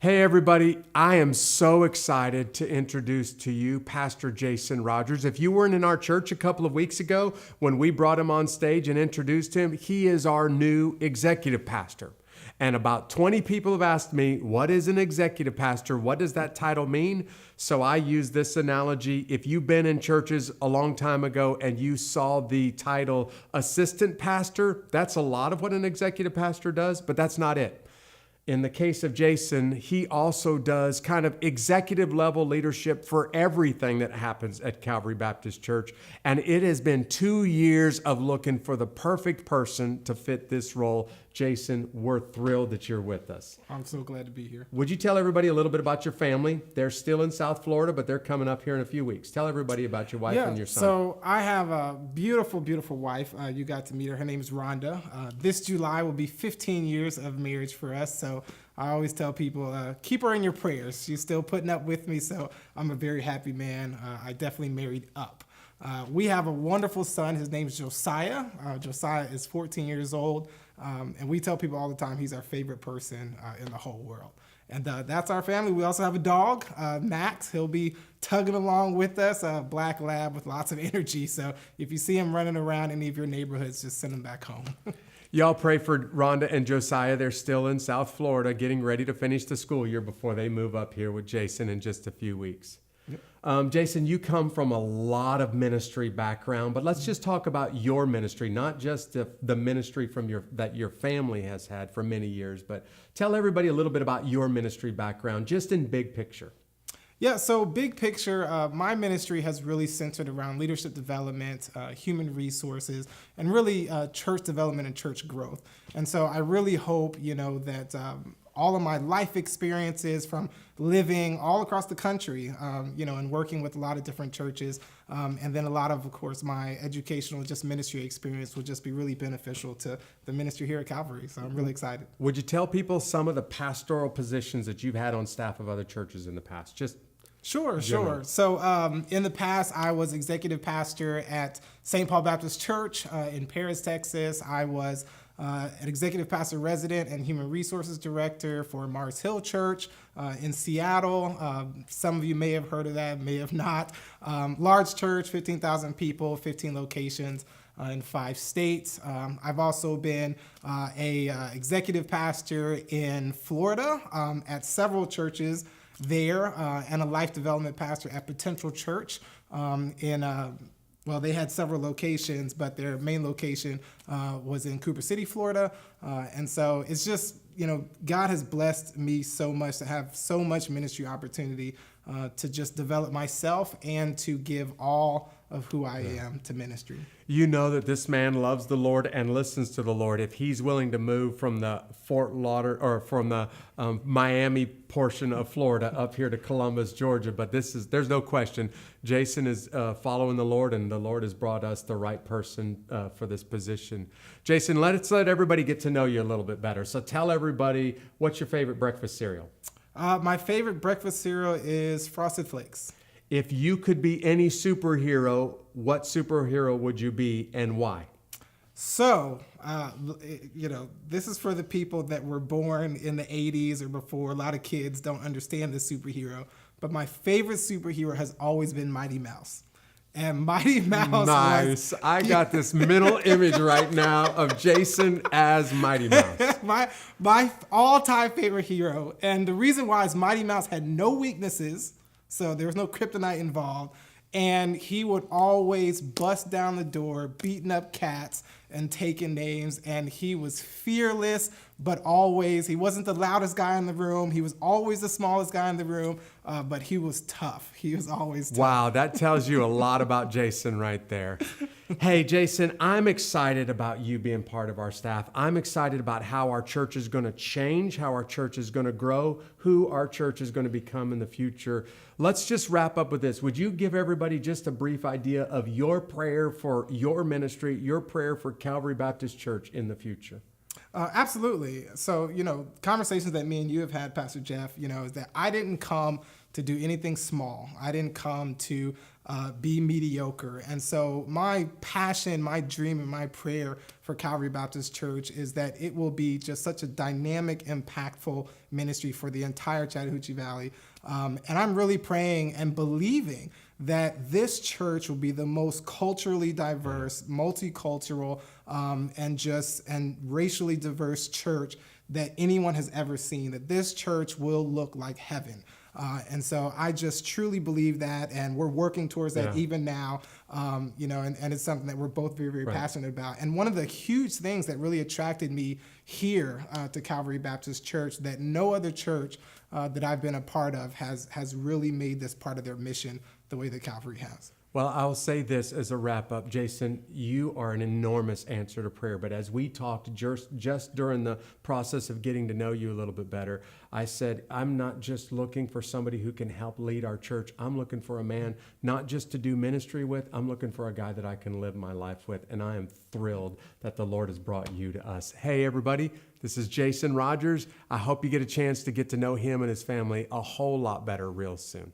Hey everybody, I am so excited to introduce to you Pastor Jason Rogers. If you weren't in our church a couple of weeks ago when we brought him on stage and introduced him, he is our new executive pastor. And about 20 people have asked me, what is an executive pastor? What does that title mean? So I use this analogy. If you've been in churches a long time ago and you saw the title assistant pastor, that's a lot of what an executive pastor does, but that's not it. In the case of Jason, he also does kind of executive level leadership for everything that happens at Calvary Baptist Church. And it has been 2 years of looking for the perfect person to fit this role. Jason, we're thrilled that you're with us. I'm so glad to be here. Would you tell everybody a little bit about your family? They're still in South Florida, but they're coming up here in a few weeks. Tell everybody about your wife and your son. So I have a beautiful, beautiful wife. You got to meet her. Her name is Rhonda. This July will be 15 years of marriage for us. So I always tell people, keep her in your prayers. She's still putting up with me, so I'm a very happy man. I definitely married up. We have a wonderful son. His name is Josiah. Josiah is 14 years old, and we tell people all the time he's our favorite person in the whole world. And that's our family. We also have a dog, Max. He'll be tugging along with us, a black lab with lots of energy. So if you see him running around any of your neighborhoods, just send him back home. Y'all pray for Rhonda and Josiah. They're still in South Florida getting ready to finish the school year before they move up here with Jason in just a few weeks. Yep. Jason, you come from a lot of ministry background, but let's just talk about your ministry, not just the ministry that your family has had for many years, but tell everybody a little bit about your ministry background, just in big picture. Yeah, so big picture, my ministry has really centered around leadership development, human resources, and really church development and church growth. And so I really hope, that all of my life experiences from living all across the country, and working with a lot of different churches, and then a lot of course, my educational just ministry experience will just be really beneficial to the ministry here at Calvary. So I'm really excited. Would you tell people some of the pastoral positions that you've had on staff of other churches in the past? Sure. So in the past, I was executive pastor at St. Paul Baptist Church in Paris, Texas. I was an executive pastor resident and human resources director for Mars Hill Church in Seattle. Some of you may have heard of that, may have not. Large church, 15,000 people, 15 locations in 5 states. I've also been a executive pastor in Florida at several churches there, and a life development pastor at Potential Church they had several locations, but their main location was in Cooper City, Florida. And so it's just, God has blessed me so much to have so much ministry opportunity to just develop myself and to give all of who I am to ministry. You know that this man loves the Lord and listens to the Lord. If he's willing to move from the Fort Lauderdale or from the Miami portion of Florida up here to Columbus, Georgia, but there's no question. Jason is following the Lord, and the Lord has brought us the right person for this position. Jason, let's let everybody get to know you a little bit better. So tell everybody, what's your favorite breakfast cereal? My favorite breakfast cereal is Frosted Flakes. If you could be any superhero, what superhero would you be and why? So, this is for the people that were born in the 80s or before. A lot of kids don't understand this superhero. But my favorite superhero has always been Mighty Mouse. And Mighty Mouse Nice. I got this mental image right now of Jason as Mighty Mouse. my all-time favorite hero. And the reason why is Mighty Mouse had no weaknesses. So there was no kryptonite involved. And he would always bust down the door, beating up cats and taking names. And he was fearless, but he wasn't the loudest guy in the room. He was always the smallest guy in the room, but he was tough. He was always tough. Wow, that tells you a lot about Jason right there. Hey, Jason, I'm excited about you being part of our staff. I'm excited about how our church is going to change, how our church is going to grow, who our church is going to become in the future. Let's just wrap up with this. Would you give everybody just a brief idea of your prayer for your ministry, your prayer for Calvary Baptist Church in the future? Absolutely. So, conversations that me and you have had, Pastor Jeff, is that I didn't come to do anything small. I didn't come to be mediocre. And so my passion, my dream, and my prayer for Calvary Baptist Church is that it will be just such a dynamic, impactful ministry for the entire Chattahoochee Valley. And I'm really praying and believing that this church will be the most culturally diverse, multicultural, and racially diverse church that anyone has ever seen. That this church will look like heaven. And so I just truly believe that, and we're working towards that even now, and it's something that we're both very, very passionate about. And one of the huge things that really attracted me here to Calvary Baptist Church that no other church that I've been a part of has really made this part of their mission the way that Calvary has. Well, I'll say this as a wrap up. Jason, you are an enormous answer to prayer. But as we talked just during the process of getting to know you a little bit better, I said, I'm not just looking for somebody who can help lead our church. I'm looking for a man not just to do ministry with. I'm looking for a guy that I can live my life with. And I am thrilled that the Lord has brought you to us. Hey, everybody, this is Jason Rogers. I hope you get a chance to get to know him and his family a whole lot better real soon.